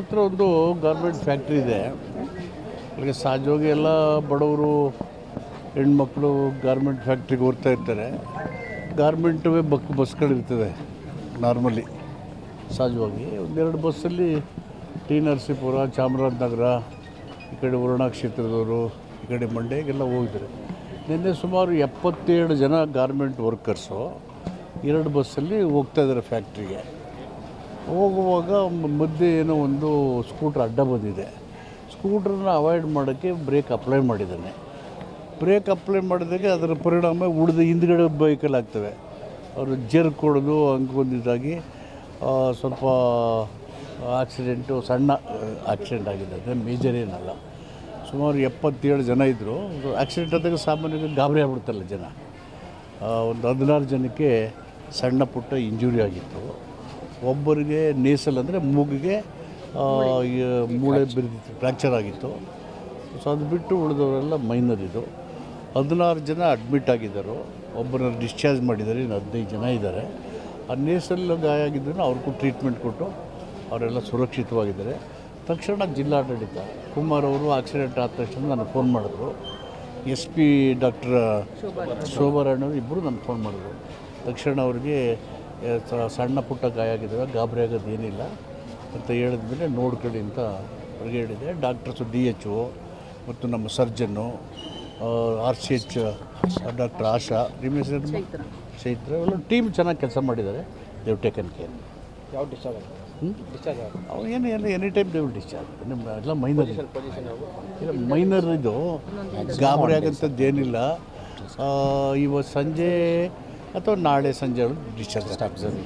ಹತ್ರ ಒಂದು garment factory ಇದೆ. ಅಲ್ಲಿಗೆ ಸಹಜವಾಗಿ ಎಲ್ಲ ಬಡವರು ಹೆಣ್ಮಕ್ಳು ಗಾರ್ಮೆಂಟ್ ಫ್ಯಾಕ್ಟ್ರಿಗೆ ಹೋಗ್ತಾ ಇರ್ತಾರೆ. ಗಾರ್ಮೆಂಟುವೇ ಬಸ್ಗಳಿರ್ತದೆ ನಾರ್ಮಲಿ ಸಹಜವಾಗಿ. ಒಂದೆರಡು ಬಸ್ಸಲ್ಲಿ ಟಿ ನರಸೀಪುರ, ಚಾಮರಾಜನಗರ, ಈ ಕಡೆ ವರುಣಾ ಕ್ಷೇತ್ರದವರು, ಈ ಕಡೆ ಮಂಡ್ಯಗೆಲ್ಲ ಹೋಗಿದ್ದಾರೆ. ನಿನ್ನೆ ಸುಮಾರು 77 ಜನ ಗಾರ್ಮೆಂಟ್ ವರ್ಕರ್ಸು 2 ಬಸ್ಸಲ್ಲಿ ಹೋಗ್ತಾಯಿದ್ದಾರೆ ಫ್ಯಾಕ್ಟ್ರಿಗೆ. ಹೋಗುವಾಗ ಮಧ್ಯೆ ಏನೋ ಒಂದು ಸ್ಕೂಟ್ರ್ ಅಡ್ಡ ಬಂದಿದೆ. ಸ್ಕೂಟ್ರನ್ನ ಅವಾಯ್ಡ್ ಮಾಡೋಕ್ಕೆ ಬ್ರೇಕ್ ಅಪ್ಲೈ ಮಾಡಿದ್ದಾನೆ. ಬ್ರೇಕ್ ಅಪ್ಲೈ ಮಾಡಿದಾಗ ಅದರ ಪರಿಣಾಮ ಉಳಿದ ಹಿಂದ್ಗಡೆ ವೆಹಿಕಲ್ ಆಗ್ತವೆ. ಅವರು ಜರ್ಕ್ ಹೊಡೆದು ಹಂಗೊಂದಿದ್ದಾಗಿ ಸ್ವಲ್ಪ ಆಕ್ಸಿಡೆಂಟು, ಸಣ್ಣ ಆಕ್ಸಿಡೆಂಟ್ ಆಗಿದೆ. ಅದೇನು ಮೇಜರ್ ಏನಲ್ಲ. ಸುಮಾರು 77 ಜನ ಇದ್ದರು. ಆಕ್ಸಿಡೆಂಟ್ ಆದಾಗ ಸಾಮಾನ್ಯವಾಗಿ ಗಾಬರಿ ಆಗ್ಬಿಡ್ತಾರಲ್ಲ ಜನ. ಒಂದು 16 ಜನಕ್ಕೆ ಸಣ್ಣ ಪುಟ್ಟ ಇಂಜುರಿ ಆಗಿತ್ತು. ಒಬ್ಬರಿಗೆ ನೇಸಲ್ ಅಂದರೆ ಮೂಗಿಗೆ ಮೂಳೆ ಬಿರಿದಿತ್ತು, ಫ್ರ್ಯಾಕ್ಚರ್ ಆಗಿತ್ತು. ಸೊ ಅದು ಬಿಟ್ಟು ಉಳಿದವರೆಲ್ಲ ಮೈನರ್ ಇದು. 16 ಜನ ಅಡ್ಮಿಟ್ ಆಗಿದ್ದರು. ಒಬ್ಬರನ್ನ ಡಿಸ್ಚಾರ್ಜ್ ಮಾಡಿದ್ದಾರೆ. ಇನ್ನು 15 ಜನ ಇದ್ದಾರೆ. ಆ ನೇಸಲ್ ಗಾಯ ಆಗಿದ್ದರೂ ಅವ್ರಿಗೂ ಟ್ರೀಟ್ಮೆಂಟ್ ಕೊಟ್ಟು ಅವರೆಲ್ಲ ಸುರಕ್ಷಿತವಾಗಿದ್ದಾರೆ. ತಕ್ಷಣ ಜಿಲ್ಲಾಡಳಿತ ಕುಮಾರ್ ಅವರು ಆಕ್ಸಿಡೆಂಟ್ ಆದ ತಕ್ಷಣ ನನಗೆ ಫೋನ್ ಮಾಡಿದ್ರು. SP ಡಾಕ್ಟರ್ ಶೋಭಾರಾಣಿ ಇಬ್ಬರು ನನಗೆ ಫೋನ್ ಮಾಡಿದ್ರು. ತಕ್ಷಣ ಅವ್ರಿಗೆ ಸಣ್ಣ ಪುಟ್ಟ ಗಾಯ ಆಗಿದ್ದಾವೆ, ಗಾಬರಿ ಆಗೋದು ಏನಿಲ್ಲ ಅಂತ ಹೇಳಿದ್ಮೇಲೆ ನೋಡ್ಕೊಳ್ಳಿ ಅಂತ ಅವ್ರಿಗೆ ಹೇಳಿದೆ. ಡಾಕ್ಟರ್ಸು DHO ಮತ್ತು ನಮ್ಮ surgeon, RCH doctor Asha, Chaitra ಎಲ್ಲ ಟೀಮ್ ಚೆನ್ನಾಗಿ ಕೆಲಸ ಮಾಡಿದ್ದಾರೆ. They've taken care. ಯಾವ ಡಿಸ್ಚಾರ್ಜ್ ಅವ್ರು ಏನು ಎನಿ ಟೈಮ್ ದೇವ್ ಡಿಸ್ಚಾರ್ಜ್. ಎಲ್ಲ ಮೈನರ್ ಇಲ್ಲ, ಮೈನರ್ ಇದು, ಗಾಬರಿ ಆಗೋಂಥದ್ದು ಏನಿಲ್ಲ. ಇವತ್ತು ಸಂಜೆ ಅಥವಾ ನಾಳೆ ಸಂಜೆ ಡಿಸ್ಚಾರ್ಜ್ ಆಗ್ತದೆ.